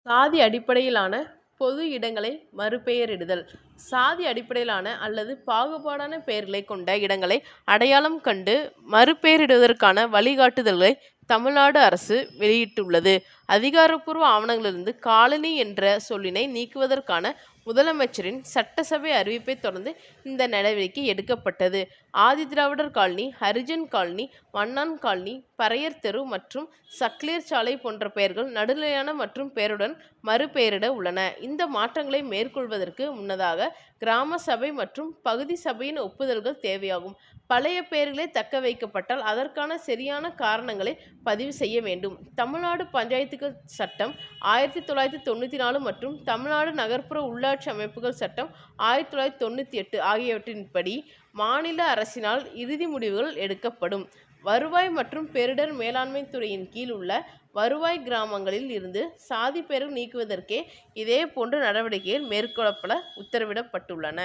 சாதி அடிப்படையிலான பொது இடங்களை மறுபெயரிடுதல். சாதி அடிப்படையிலான அல்லது பாகுபாடான பெயர்களைக் கொண்ட இடங்களை அடையாளம் கண்டு மறுபெயரிடுவதற்கான வழிகாட்டுதல்களை தமிழ்நாடு அரசு வெளியிட்டுள்ளது. அதிகாரப்பூர்வ ஆவணங்களிலிருந்து காலனி என்ற சொல்லினை நீக்குவதற்கான முதலமைச்சரின் சட்டசபை அறிவிப்பை தொடர்ந்து இந்த நடவடிக்கை எடுக்கப்பட்டது. Adi Dravidar colony, Harijan colony, Mannan colony, Paraiyar தெரு மற்றும் சக்லேர் சாலை போன்ற பெயர்கள் நடுநிலையான மற்றும் பெயருடன் மறுபெயரிட உள்ளன. இந்த மாற்றங்களை மேற்கொள்வதற்கு முன்னதாக கிராம சபை மற்றும் பகுதி சபையின் ஒப்புதல்கள் தேவையாகும். பழைய பெயர்களே தக்க வைக்கப்பட்டால் அதற்கான சரியான காரணங்களை பதிவு செய்ய வேண்டும். தமிழ்நாடு பஞ்சாயத்துகள் சட்டம் 1994 மற்றும் தமிழ்நாடு நகர்ப்புற உள்ளாட்சி அமைப்புகள் சட்டம் 1998 ஆகியவற்றின்படி மாநில அரசினால் இறுதி முடிவுகள் எடுக்கப்படும். வருவாய் மற்றும் பேரிடர் மேலாண்மை துறையின் கீழ் உள்ள வருவாய் கிராமங்களில் இருந்து சாதி பெயர்கள் நீக்குவதற்கே இதே போன்ற நடவடிக்கைகள் மேற்கொள்ளப்பட உத்தரவிடப்பட்டுள்ளன.